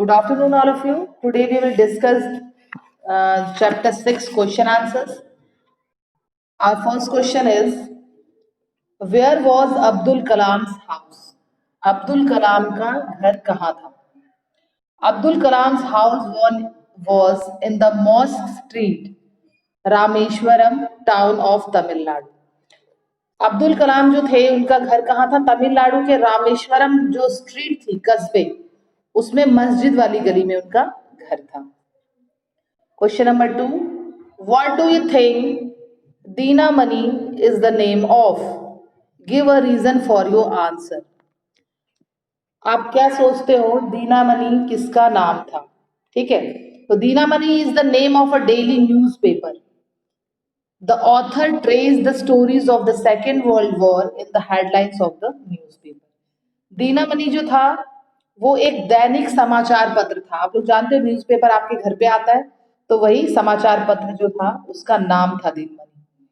Good afternoon, all of you. Today we will discuss chapter 6 question answers. Our first question is, where was Abdul Kalam's house? Abdul Kalam का घर कहाँ था? Abdul Kalam's was in the Mosque Street, Rameshwaram, town of Tamil Nadu. Abdul Kalam जो थे उनका घर कहाँ था? तमिलनाडु के रामेश्वरम जो स्ट्रीट थी, कस्बे, उसमें मस्जिद वाली गली में उनका घर था. Question number 2. What do you think Dina Mani is the name of? Give a reason for your answer. आप क्या सोचते हो दीना मनी किसका नाम था? ठीक है, तो Dinamani is the name of a daily newspaper. The author traced the stories of the Second World War in the headlines of the newspaper. Dina money जो था वो एक दैनिक समाचार पत्र था. आप लोग जानते हो न्यूज़पेपर आपके घर पे आता है, तो वही समाचार पत्र जो था उसका नाम था दीना मनी.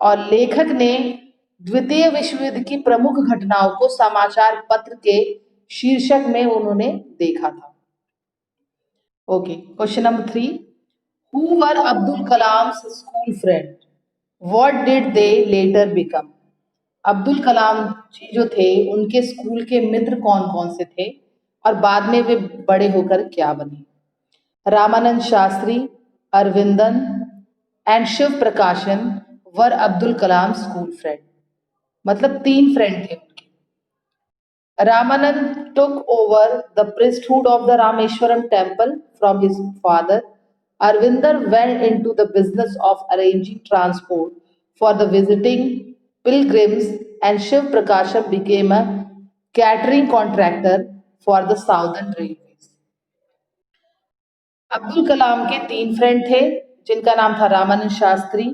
और लेखक ने द्वितीय विश्व युद्ध की प्रमुख घटनाओं को समाचार पत्र के शीर्षक में उन्होंने देखा था. Okay, question number 3. Who were Abdul Kalam's school friend? What did they later become? Abdul Kalam ji जो थे उनके स्कूल के मित्र कौन कौन से थे और बाद में वे बड़े होकर क्या बने? रामानंद शास्त्री, अरविंदन एंड शिव प्रकाशन वर अब्दुल कलाम स्कूल फ्रेंड. मतलब 3 फ्रेंड थे उनके. Ramanand took over the priesthood of the Rameshwaram temple from his father. Arvinder went into the business of arranging transport for the visiting pilgrims, and Shiv Prakasham became a catering contractor for the Southern Railways. Abdul Kalam के 3 friend थे जिनका नाम था रामानंद शास्त्री,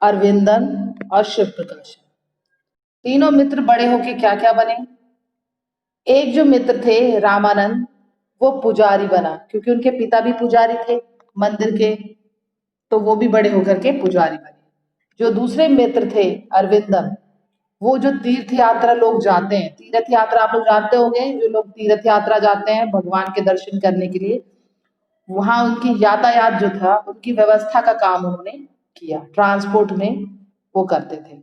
अरविंदन और शिव प्रकाशम. तीनों मित्र बड़े होके क्या क्या बने? एक जो मित्र थे रामानंद, वो पुजारी बना क्योंकि उनके पिता भी पुजारी थे मंदिर के, तो वो भी बड़े होकर के पुजारी बने. जो दूसरे मित्र थे अरविंदम, वो जो तीर्थ यात्रा लोग जाते हैं, तीर्थ यात्रा आप लोग जानते होंगे, जो लोग तीर्थ यात्रा जाते हैं भगवान के दर्शन करने के लिए, वहां उनकी यातायात जो था उनकी व्यवस्था का काम उन्होंने किया, ट्रांसपोर्ट में वो करते थे.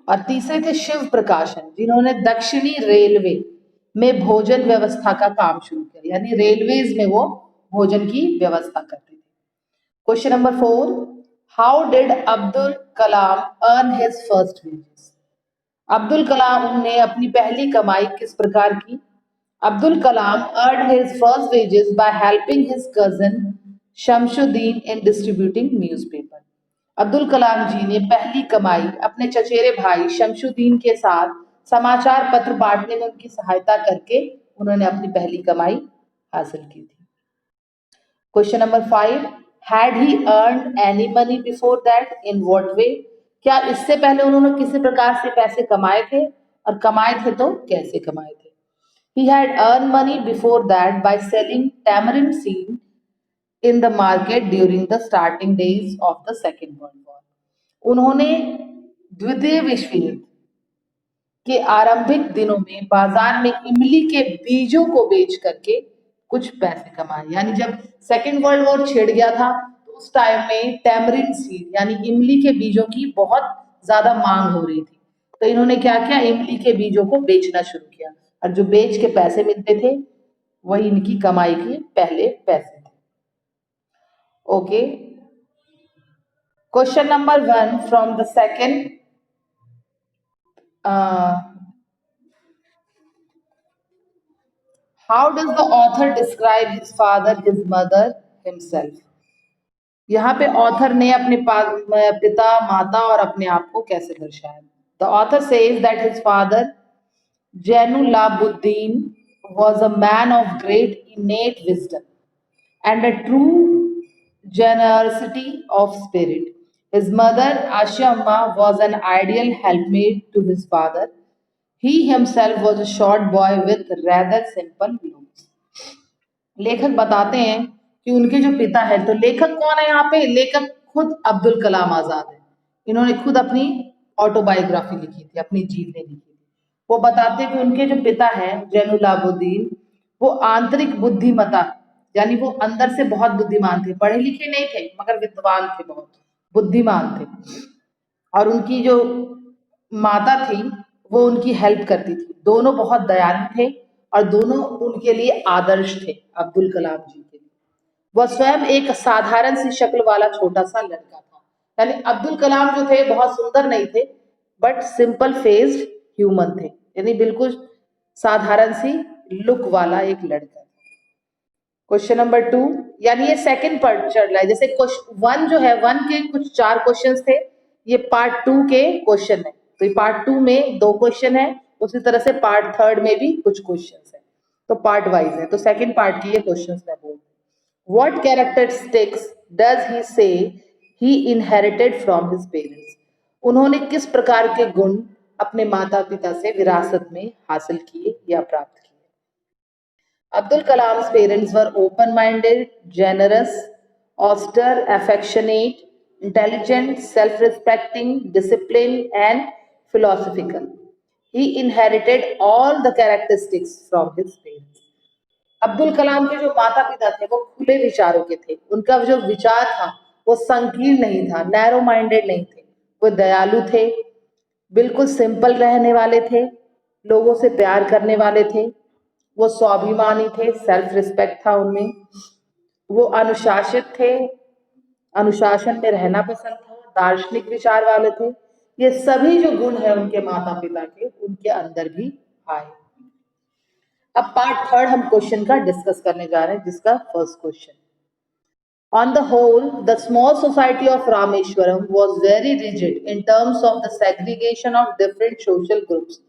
और तीसरे थे शिव प्रकाशन, जिन्होंने दक्षिणी रेलवे में भोजन व्यवस्था का काम शुरू किया, यानी रेलवेज में वो भोजन की व्यवस्था करते थे. Question number 4. How did Abdul Kalam earn his first wages? Abdul Kalam ने अपनी पहली कमाई किस प्रकार की? Abdul Kalam earn his first wages by helping his cousin Shamsuddin in distributing newspaper. Abdul Kalam ji ने पहली कमाई अपने चचेरे भाई शमशुद्दीन के साथ समाचार पत्र बांटने में उनकी सहायता करके उन्होंने अपनी पहली कमाई हासिल की थी. Question number 5. Had he earned any money before that? In what way? क्या इससे पहले उन्होंने किसी प्रकार से पैसे कमाए थे, और कमाए थे तो कैसे कमाए थे? He had earned money before that by selling tamarind seed in the market during the starting days of the Second World War. उन्होंने द्वितीय विश्व युद्ध के आरंभिक दिनों में बाजार में इमली के बीजों को बेच करके कुछ पैसे कमाए. यानी जब सेकेंड वर्ल्ड वॉर छिड़ गया था तो उस टाइम में टैमरिन सीड यानी इमली के बीजों की बहुत ज्यादा मांग हो रही थी, तो इन्होंने क्या किया, इमली के बीजों को बेचना शुरू किया, और जो बेच के पैसे मिलते थे वही इनकी कमाई के पहले पैसे थे. Okay, question number 1 from the second. How does the author describe his father, his mother, himself? यहाँ पे ऑथर ने अपने पिता, माता और अपने आप को कैसे दर्शाया? The author says that his father, Jainulabuddin, was a man of great innate wisdom and a true generosity of spirit. His mother, Asha Amma, was an ideal helpmate to his father. He himself was a short boy with rather simple looks. लेखक बताते हैं कि उनके जो पिता है, तो लेखक कौन है यहाँ पे? लेखक खुद अब्दुल कलाम आजाद है. इन्होंने खुद अपनी ऑटोबायोग्राफी लिखी थी, अपनी जीवनी लिखी थी. वो बताते हैं कि उनके जो पिता हैं जैनुलाबुद्दीन, वो आंतरिक बुद्धिमता, यानी वो अंदर से बहुत बुद्धिमान थे, पढ़े लिखे नहीं थे मगर विद्वान थे, बहुत बुद्धिमान थे। और उनकी जो माता थी वो उनकी हेल्प करती थी। दोनों बहुत दयालु थे और दोनों उनके लिए आदर्श थे, अब्दुल कलाम जी के लिए। वह स्वयं एक साधारण सी शक्ल वाला छोटा सा लड़का था। यानी अब्दुल कलाम जो थे बहुत सुंदर नहीं थे, बट सिंपल फेस्ड ह्यूमन थे, यानी बिल्कुल साधारण सी लुक वाला एक लड़का। क्वेश्चन नंबर 2, यानी ये सेकंड पार्ट चल रहा है। जैसे क्वेश्चन 1 जो है, 1 के कुछ 4 क्वेश्चंस थे, ये पार्ट 2 के क्वेश्चन है। तो ये पार्ट 2 में 2 क्वेश्चन है, उसी तरह से पार्ट 3 में भी कुछ क्वेश्चंस है, तो पार्ट वाइज है। तो सेकंड पार्ट के ये क्वेश्चंस मैं बोल, व्हाट कैरेक्टरिस्टिक्स डज ही से ही इनहेरिटेड फ्रॉम हिज पेरेंट्स? उन्होंने किस प्रकार के गुण अपने माता पिता से विरासत में हासिल किए या प्राप्त किए? Abdul Kalam's parents were open minded, generous, austere, affectionate, intelligent, self respecting, disciplined, and philosophical. He inherited all the characteristics from his parents. Abdul Kalam के जो माता पिता थे वो खुले विचारों के थे। उनका जो विचार था वो संकीर्ण नहीं था, नैरो माइंडेड नहीं थे। वो दयालु थे, बिल्कुल सिंपल रहने वाले थे, लोगों से प्यार करने वाले थे, वो स्वाभिमानी थे, सेल्फ रिस्पेक्ट था उनमें, वो अनुशासित थे, अनुशासन में रहना पसंद था, दार्शनिक विचार वाले थे। ये सभी जो गुण है उनके माता पिता के, उनके अंदर भी आए। अब पार्ट 3 हम क्वेश्चन का डिस्कस करने जा रहे हैं, जिसका first question, on the whole, the small society of Rameshwaram was very rigid in terms of the segregation of different social groups,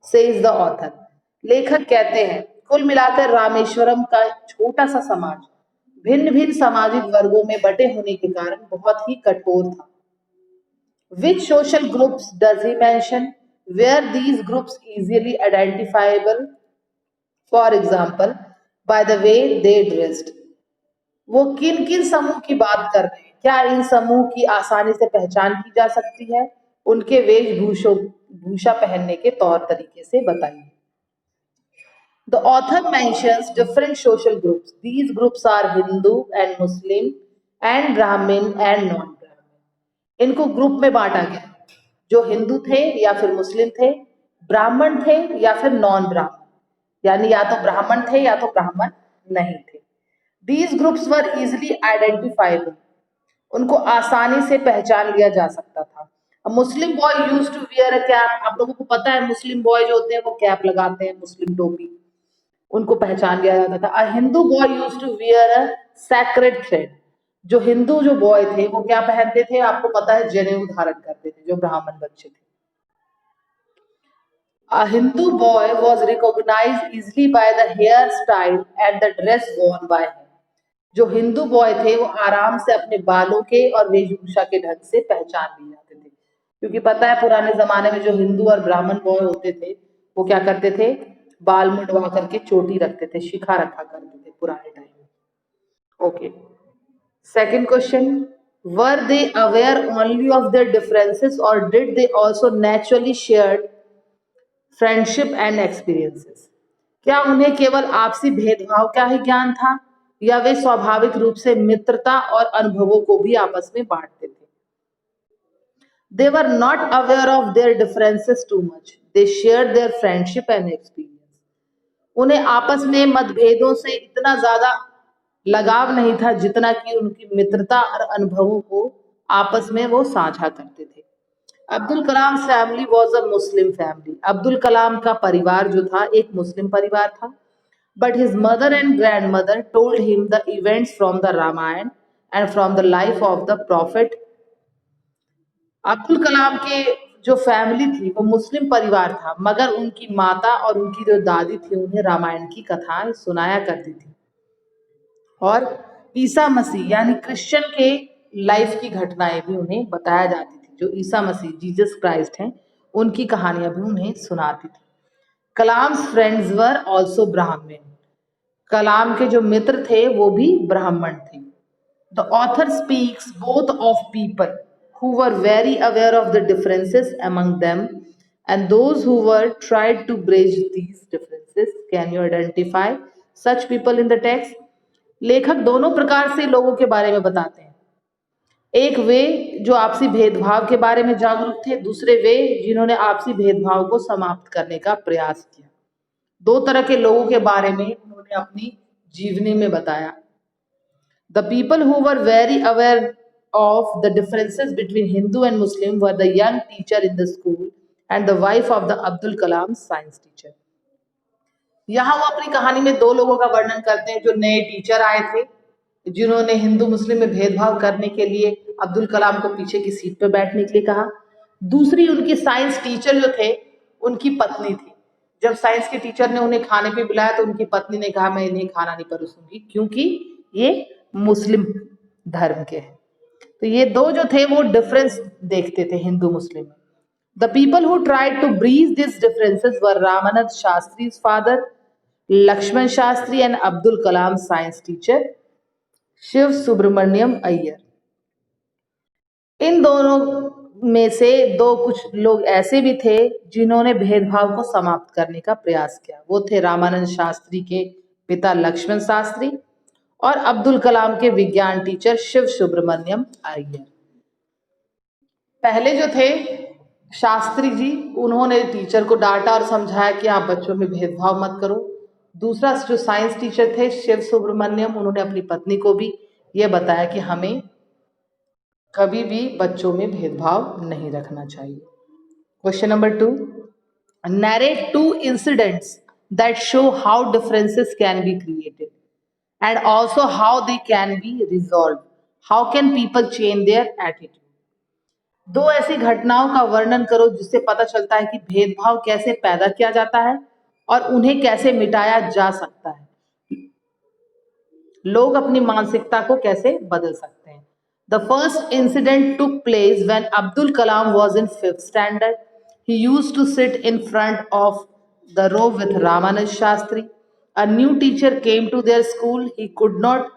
says the author. लेखक कहते हैं कुल मिलाकर रामेश्वरम का छोटा सा समाज भिन्न भिन्न सामाजिक वर्गों में बटे होने के कारण बहुत ही कठोर था। Which social groups does he mention? Were these groups easily identifiable? For example, by the way they dressed. वो किन किन समूह की बात कर रहे हैं? क्या इन समूह की आसानी से पहचान की जा सकती है? उनके वेशभूषा पहनने के तौर तरीके से बताइए। The author mentions different social groups. These groups are Hindu and Muslim and Brahmin and non-Brahmin. इनको ग्रुप में बांटा गया, जो हिंदू थे या फिर मुस्लिम थे, ब्राह्मण थे या फिर नॉन ब्राह्मण, यानी या तो ब्राह्मण थे या तो ब्राह्मण नहीं थे। These groups were easily identifiable. उनको आसानी से पहचान लिया जा सकता था। Muslim boy used to wear a cap. आप लोगों को पता है मुस्लिम बॉय जो होते हैं वो कैप लगाते हैं, मुस्लिम टोपी, उनको पहचान लिया जाता था। A Hindu boy used to wear a sacred thread. जो हिंदू जो बॉय थे वो क्या पहनते थे? आपको पता है, जनेऊ धारण करते थे, जो ब्राह्मण बच्चे थे। A Hindu boy was recognized easily by the hairstyle and the dress worn by him. जो हिंदू बॉय थे वो आराम से अपने बालों के और वेशभूषा के ढंग से पहचान लिए जाते थे, क्योंकि पता है पुराने जमाने में जो हिंदू और ब्राह्मण बॉय होते थे वो क्या करते थे? बाल मुंडवा करके चोटी रखते थे, शिखा रखा करते थे पुराने टाइम में। Okay, second question, were they aware only of their differences or did they also naturally shared friendship and experiences? क्या उन्हें केवल आपसी भेदभाव का ही ज्ञान था या वे स्वाभाविक रूप से मित्रता और अनुभवों को भी आपस में बांटते थे? They were not aware of their differences too much. They shared their friendship and experience. उन्हें आपस में मतभेदों से इतना ज्यादा लगाव नहीं था जितना कि उनकी मित्रता और अनुभवों को आपस में वो साझा करते थे। Abdul Kalam family was a Muslim family. Abdul Kalam का परिवार जो था एक मुस्लिम परिवार था, but his mother and grandmother told him the events from the Ramayana and from the life of the Prophet. Abdul Kalam के जो फैमिली थी वो मुस्लिम परिवार था, मगर उनकी माता और उनकी जो दादी थी उन्हें रामायण की कथाएं सुनाया करती थी और ईसा मसीह यानी क्रिश्चियन के लाइफ की घटनाएं भी उन्हें बताया जाती थी। जो ईसा मसीह जीसस क्राइस्ट हैं उनकी कहानियां भी उन्हें सुनाती थी। कलाम्स फ्रेंड्स वर ऑल्सो ब्राह्मण। कलाम के जो मित्र थे वो भी ब्राह्मण थे। The author speaks both of people who were very aware of the differences among them and those who were tried to bridge these differences. Can you identify such people in the text. लेखक दोनों प्रकार से लोगों के बारे में बताते हैं। एक वे जो आपसी भेदभाव के बारे में जागरूक थे, दूसरे वे जिन्होंने आपसी भेदभाव को समाप्त करने का प्रयास किया। दो तरह के लोगों के बारे में उन्होंने अपनी जीवनी में बताया। The people who were very aware of the differences between Hindu and Muslim were the young teacher in the school and the wife of the Abdul Kalam science teacher. यहाँ वो अपनी कहानी में दो लोगों का वर्णन करते हैं जो नए टीचर आए थे, जिन्होंने हिंदू मुस्लिम में भेदभाव करने के लिए अब्दुल कलाम को पीछे की सीट पर बैठने के लिए कहा। दूसरी उनकी साइंस टीचर जो थे उनकी पत्नी थी। जब साइंस के टीचर ने उन्हें खाने पे बुलाया तो उनकी पत्नी ने कहा मैं इन्हें खाना नहीं परोसूंगी क्योंकि ये मुस्लिम धर्म के हैं। तो ये दो जो थे वो डिफरेंस देखते थे हिंदू मुस्लिम में। The people who tried to bridge this differences were Ramanand Shastri's father, Laxman Shastri and Abdul Kalam science teacher Shiv Subramaniam Iyer. इन दोनों में से दो कुछ लोग ऐसे भी थे जिन्होंने भेदभाव को समाप्त करने का प्रयास किया। वो थे रामानंद शास्त्री के पिता लक्ष्मण शास्त्री और अब्दुल कलाम के विज्ञान टीचर शिव सुब्रमण्यम अय्यर। पहले जो थे शास्त्री जी, उन्होंने टीचर को डांटा और समझाया कि आप बच्चों में भेदभाव मत करो। दूसरा जो साइंस टीचर थे शिव सुब्रमण्यम, उन्होंने अपनी पत्नी को भी यह बताया कि हमें कभी भी बच्चों में भेदभाव नहीं रखना चाहिए। Question number 2, narrate 2 incidents that show how differences can be created and also how they can be resolved. How can people change their attitude? दो ऐसी घटनाओं का वर्णन करो जिससे पता चलता है कि भेदभाव कैसे पैदा किया जाता है और उन्हें कैसे मिटाया जा सकता है। लोग अपनी मानसिकता को कैसे बदल सकते हैं। The first incident took place when Abdul Kalam was in 5th standard. He used to sit in front of the row with Ramanand Shastri. A new teacher came to their school. He could not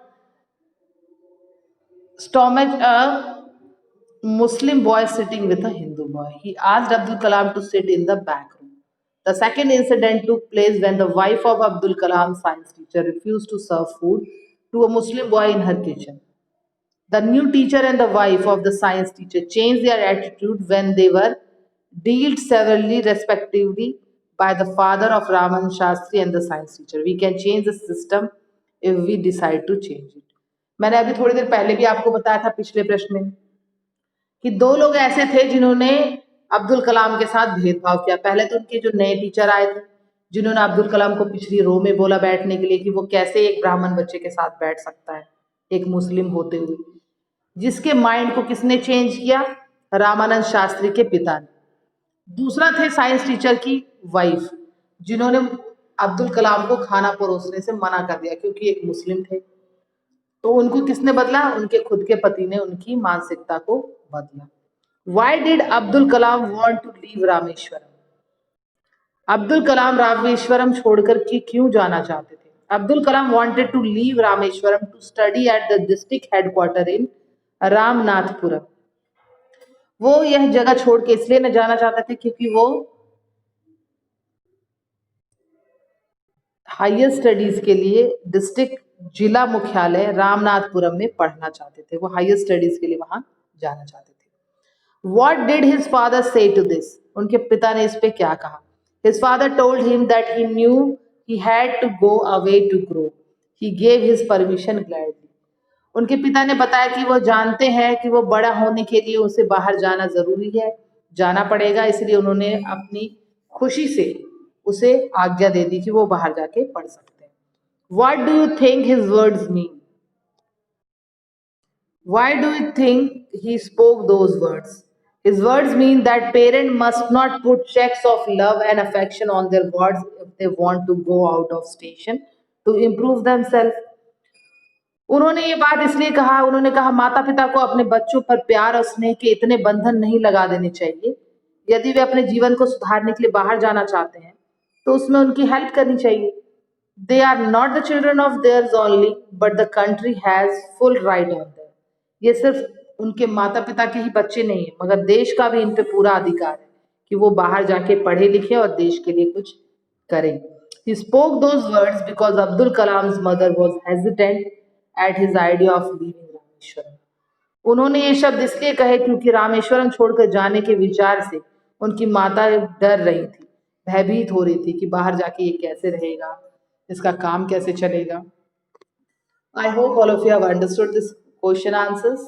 stomach a Muslim boy sitting with a Hindu boy. He asked Abdul Kalam to sit in the back room. The second incident took place when the wife of Abdul Kalam, science teacher, refused to serve food to a Muslim boy in her kitchen. The new teacher and the wife of the science teacher changed their attitude when they were dealt severely, respectively, by the father of Raman Shastri and the science teacher. We can change the system if we decide to change it. मैंने अभी थोड़ी देर पहले भी आपको बताया था पिछले प्रश्न में कि दो लोग ऐसे थे जिन्होंने अब्दुल कलाम के साथ भेदभाव किया। पहले तो उनके जो नए टीचर आए थे जिन्होंने अब्दुल कलाम को पिछली रो में बोला बैठने के लिए कि वो कैसे एक ब्राह्मण बच्चे के साथ बैठ सकता है एक मुस्लिम होते हुए, जिसके माइंड को किसने चेंज किया? रामानंद शास्त्री के पिता ने। दूसरा थे साइंस टीचर की वाइफ जिन्होंने अब्दुल कलाम को खाना परोसने से मना कर दिया क्योंकि एक मुस्लिम थे। तो उनको किसने बदला? उनके खुद के पति ने उनकी मानसिकता को बदला। Why did Abdul Kalam want to leave Rameswaram? Abdul Kalam Rameswaram छोड़कर के क्यों जाना चाहते थे? अब्दुल कलाम wanted to leave Rameswaram to study at the district headquarter in Ramanathapuram. वो यह जगह छोड़ के इसलिए न जाना चाहते थे क्योंकि वो हायर स्टडीज के लिए डिस्ट्रिक्ट जिला मुख्यालय रामनाथपुरम में पढ़ना चाहते थे। वो हायर स्टडीज के लिए वहां जाना चाहते थे। What did his father say to this? उनके पिता ने इस पे क्या कहा? His father told him that he knew he had to go away to grow. He gave his permission gladly. उनके पिता ने बताया कि वो जानते हैं कि वो बड़ा होने के लिए उसे बाहर जाना जरूरी है, जाना पड़ेगा, इसलिए उन्होंने अपनी खुशी से उसे आज्ञा दे दी कि वो बाहर जाके पढ़ सकते हैं। What do you think his words mean? Why do you think he spoke those words? His words mean that parents must not put checks of love and affection on their words if they want to go out of station to improve themselves. उन्होंने ये बात इसलिए कहा, उन्होंने कहा माता पिता को अपने बच्चों पर प्यार और स्नेह के इतने बंधन नहीं लगा देने चाहिए। यदि वे अपने जीवन को सुधारने के लिए बाहर जाना चाहते हैं तो उसमें उनकी हेल्प करनी चाहिए। They are not the children of theirs only, but the country has full right on them. ये सिर्फ उनके माता पिता के ही बच्चे नहीं है मगर देश का भी इन पे पूरा अधिकार है कि वो बाहर जाके पढ़े लिखे और देश के लिए कुछ करें। He spoke those words because Abdul Kalam's mother was hesitant at his idea of leaving Rameshwaram. उन्होंने ये शब्द इसलिए कहे क्योंकि रामेश्वरम छोड़कर जाने के विचार से उनकी माता डर रही थी, भयभीत हो रही थी कि बाहर जाके ये कैसे रहेगा, इसका काम कैसे चलेगा. I hope all of you have understood this question answers.